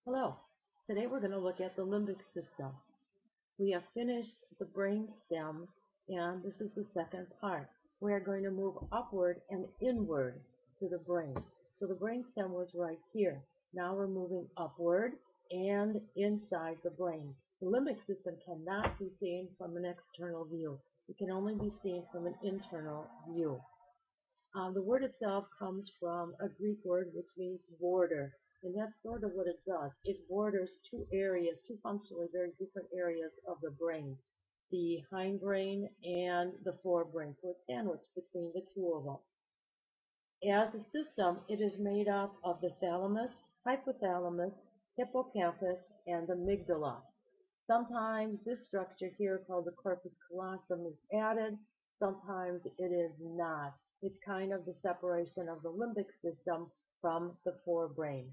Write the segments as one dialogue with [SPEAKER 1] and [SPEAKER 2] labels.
[SPEAKER 1] Hello. Today we're going to look at the limbic system. We have finished the brain stem, and this is the second part. We are going to move upward and inward to the brain. So the brain stem was right here. Now we're moving upward and inside the brain. The limbic system cannot be seen from an external view. It can only be seen from an internal view. The word itself comes from a Greek word which means border, and that's sort of what it does. It borders two areas, two functionally very different areas of the brain, the hindbrain and the forebrain. So it's sandwiched between the two of them. As a system, it is made up of the thalamus, hypothalamus, hippocampus, and the amygdala. Sometimes this structure here called the corpus callosum is added, sometimes it is not. It's kind of the separation of the limbic system from the forebrain.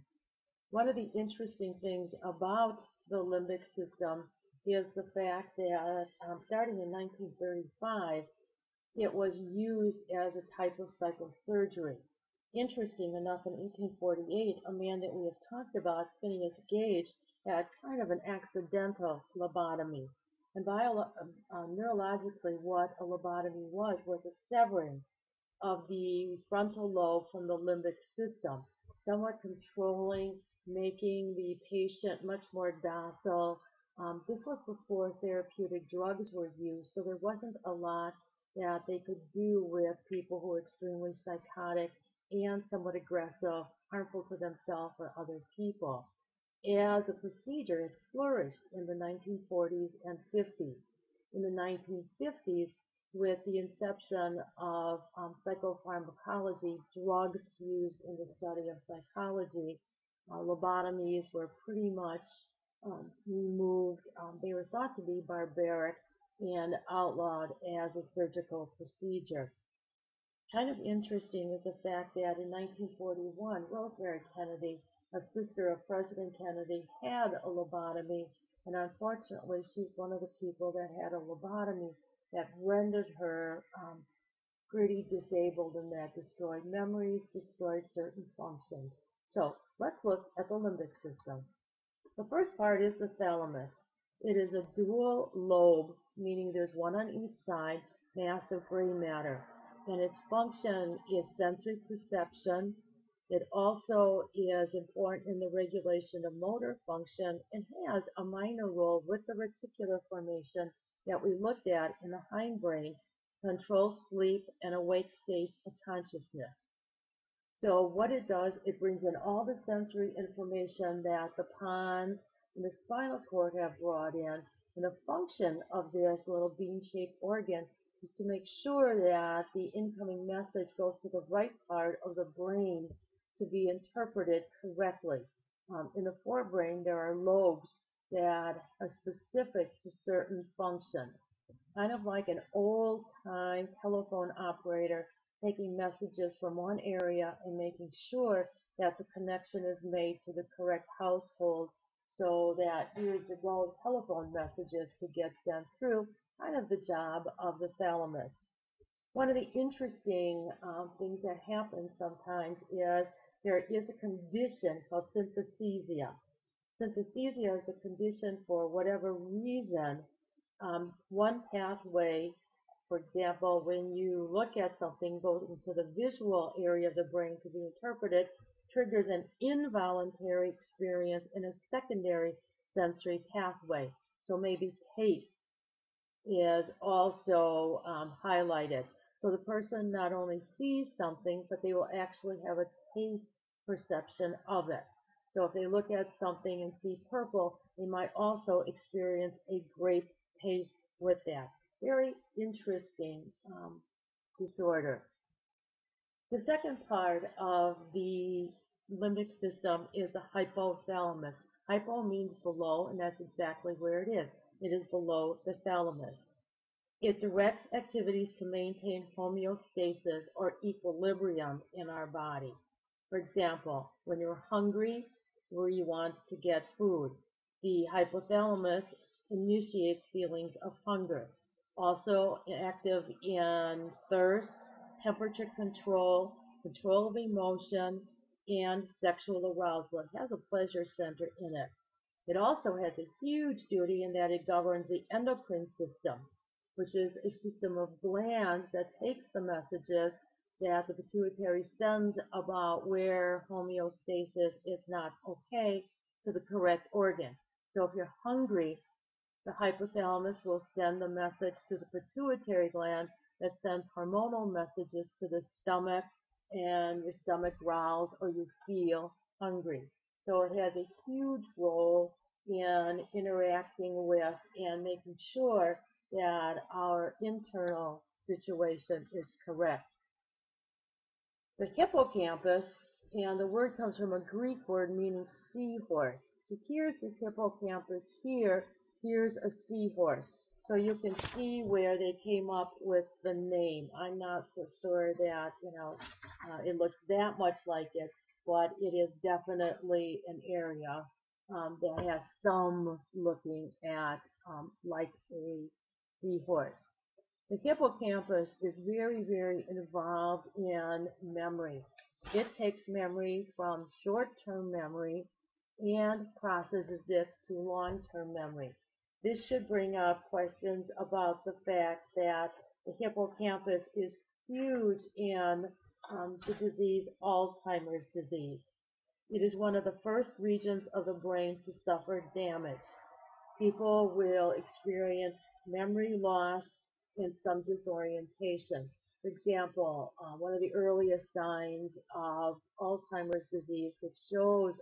[SPEAKER 1] One of the interesting things about the limbic system is the fact that starting in 1935, it was used as a type of psychosurgery. Interesting enough, in 1848, a man that we have talked about, Phineas Gage, had kind of an accidental lobotomy. And neurologically, what a lobotomy was a severing of the frontal lobe from the limbic system, somewhat controlling, making the patient much more docile. This was before therapeutic drugs were used, so there wasn't a lot that they could do with people who were extremely psychotic and somewhat aggressive, harmful to themselves or other people. As a procedure, it flourished in the 1940s and 50s. In the 1950s, with the inception of psychopharmacology, drugs used in the study of psychology, lobotomies were pretty much removed. They were thought to be barbaric and outlawed as a surgical procedure. Kind of interesting is the fact that in 1941, Rosemary Kennedy, a sister of President Kennedy, had a lobotomy, and unfortunately, she's one of the people that had a lobotomy that rendered her pretty disabled and that destroyed memories, destroyed certain functions. So let's look at the limbic system. The first part is the thalamus. It is a dual lobe, meaning there's one on each side, mass of gray matter. And its function is sensory perception. It also is important in the regulation of motor function and has a minor role with the reticular formation that we looked at in the hindbrain, controls sleep and awake states of consciousness. So what it does, it brings in all the sensory information that the pons and the spinal cord have brought in. And the function of this little bean-shaped organ is to make sure that the incoming message goes to the right part of the brain to be interpreted correctly. In the forebrain, there are lobes that are specific to certain functions, kind of like an old-time telephone operator taking messages from one area and making sure that the connection is made to the correct household so that years ago telephone messages could get sent through, kind of the job of the thalamus. One of the interesting things that happens sometimes is there is a condition called synesthesia. Synesthesia is a condition for whatever reason. One pathway, for example, when you look at something, goes into the visual area of the brain to be interpreted, triggers an involuntary experience in a secondary sensory pathway. So maybe taste is also highlighted. So the person not only sees something, but they will actually have a taste perception of it. So if they look at something and see purple, they might also experience a grape taste with that. Very interesting disorder. The second part of the limbic system is the hypothalamus. Hypo means below, and that's exactly where it is. It is below the thalamus. It directs activities to maintain homeostasis or equilibrium in our body. For example, when you're hungry, where you want to get food, the hypothalamus initiates feelings of hunger. Also active in thirst, temperature control, control of emotion, and sexual arousal. It has a pleasure center in it. It also has a huge duty in that it governs the endocrine system, which is a system of glands that takes the messages that the pituitary sends about where homeostasis is not okay to the correct organ. So if you're hungry, the hypothalamus will send the message to the pituitary gland that sends hormonal messages to the stomach, and your stomach growls or you feel hungry. So it has a huge role in interacting with and making sure that our internal situation is correct. The hippocampus, and the word comes from a Greek word meaning seahorse. So here's the hippocampus here, here's a seahorse. So you can see where they came up with the name. I'm not so sure that, it looks that much like it, but it is definitely an area that has some looking at like a seahorse. The hippocampus is very, very involved in memory. It takes memory from short-term memory and processes it to long-term memory. This should bring up questions about the fact that the hippocampus is huge in the disease Alzheimer's disease. It is one of the first regions of the brain to suffer damage. People will experience memory loss and some disorientation. For example, one of the earliest signs of Alzheimer's disease, which shows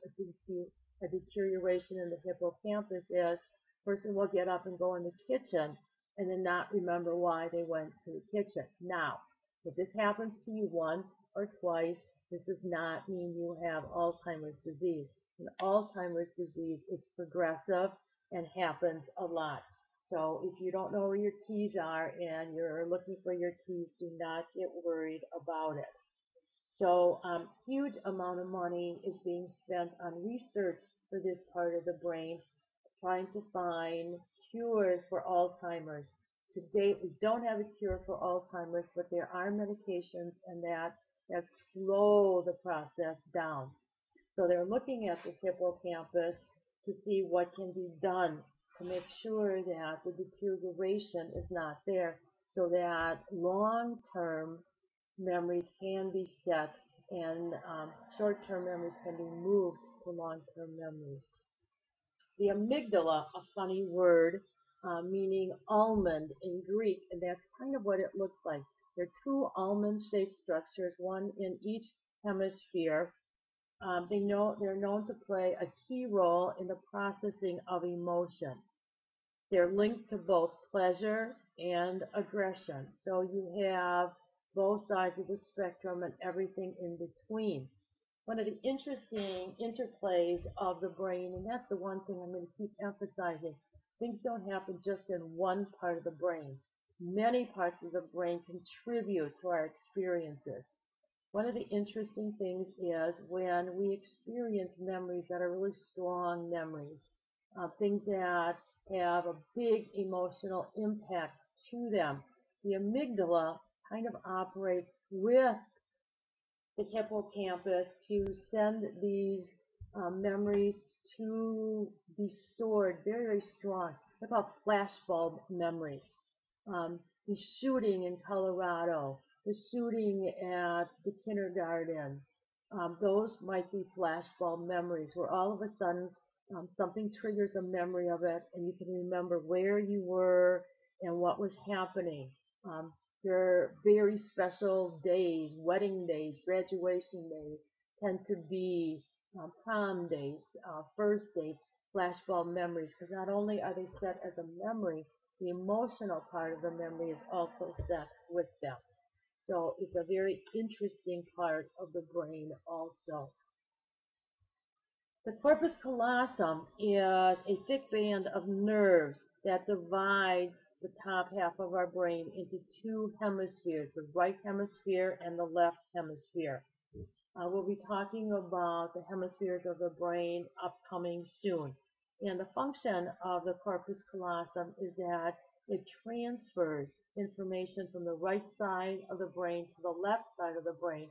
[SPEAKER 1] a deterioration in the hippocampus, is a person will get up and go in the kitchen and then not remember why they went to the kitchen. Now, if this happens to you once or twice, this does not mean you have Alzheimer's disease. In Alzheimer's disease, it's progressive and happens a lot. So if you don't know where your keys are and you're looking for your keys, do not get worried about it. So huge amount of money is being spent on research for this part of the brain, trying to find cures for Alzheimer's. To date, we don't have a cure for Alzheimer's, but there are medications and that slow the process down. So they're looking at the hippocampus to see what can be done to make sure that the deterioration is not there, so that long-term memories can be set and short-term memories can be moved to long-term memories. The amygdala, a funny word meaning almond in Greek, and that's kind of what it looks like. There are two almond-shaped structures, one in each hemisphere. They're known to play a key role in the processing of emotion. They're linked to both pleasure and aggression. So you have both sides of the spectrum and everything in between. One of the interesting interplays of the brain, and that's the one thing I'm going to keep emphasizing, things don't happen just in one part of the brain. Many parts of the brain contribute to our experiences. One of the interesting things is when we experience memories that are really strong memories, things that have a big emotional impact to them. The amygdala kind of operates with the hippocampus to send these memories to be stored very, very strong. They're called flashbulb memories. The shooting in Colorado, the shooting at the kindergarten, those might be flashbulb memories where all of a sudden something triggers a memory of it and you can remember where you were and what was happening. Your very special days, wedding days, graduation days, tend to be prom dates, first dates, flashbulb memories, because not only are they set as a memory, the emotional part of the memory is also set with them. So it's a very interesting part of the brain also. The corpus callosum is a thick band of nerves that divides the top half of our brain into two hemispheres, the right hemisphere and the left hemisphere. We'll be talking about the hemispheres of the brain upcoming soon. And the function of the corpus callosum is that it transfers information from the right side of the brain to the left side of the brain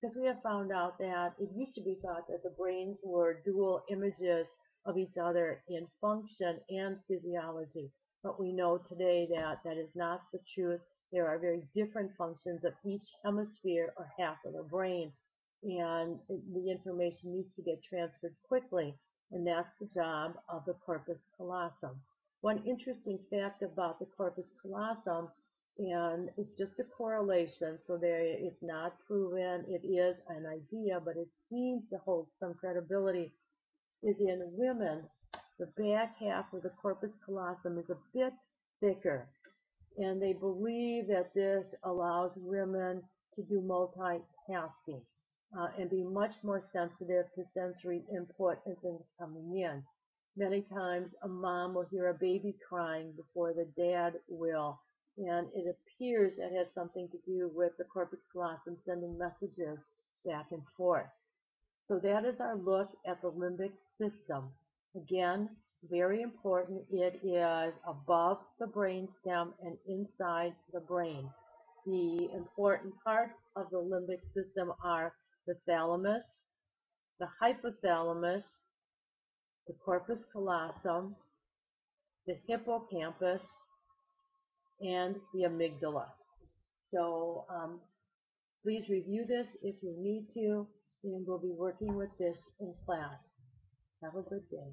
[SPEAKER 1] because we have found out that it used to be thought that the brains were dual images of each other in function and physiology. But we know today that that is not the truth. There are very different functions of each hemisphere or half of the brain, and the information needs to get transferred quickly, and that's the job of the corpus callosum. One interesting fact about the corpus callosum, and it's just a correlation, so there it's not proven, it is an idea, but it seems to hold some credibility, is in women, the back half of the corpus callosum is a bit thicker, and they believe that this allows women to do multitasking and be much more sensitive to sensory input and things coming in. Many times a mom will hear a baby crying before the dad will, and it appears it has something to do with the corpus callosum sending messages back and forth. So that is our look at the limbic system. Again, very important, it is above the brainstem and inside the brain. The important parts of the limbic system are the thalamus, the hypothalamus, the corpus callosum, the hippocampus, and the amygdala. So please review this if you need to, and we'll be working with this in class. Have a good day.